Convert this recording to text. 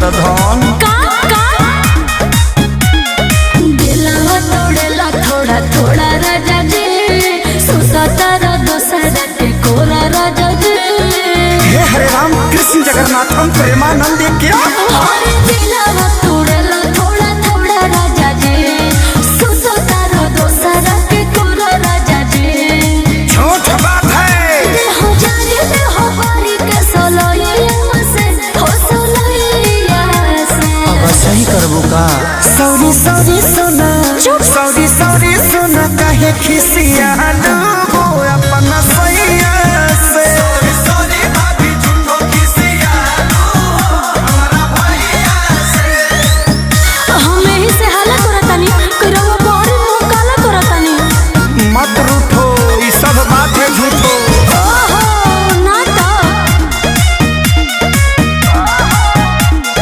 कर धन दिलवा तोड़ेला थोड़ा थोड़ा राजा जी सुसतर दोसरा के कोरा राजा जी। हे हरे राम कृष्ण जगन्नाथम प्रेमानंद क्या दिलवा तोड़ेला थोड़ा थोड़ा राजा जी सुसतर दोसरा के कोरा राजा जी। झूठ बात है हो जाने हो बारी के सोलोइया से हो सोलोइया से। अब सही करबो का सॉरी सॉरी सोना सॉरी सॉरी सोना काहे खिसियालू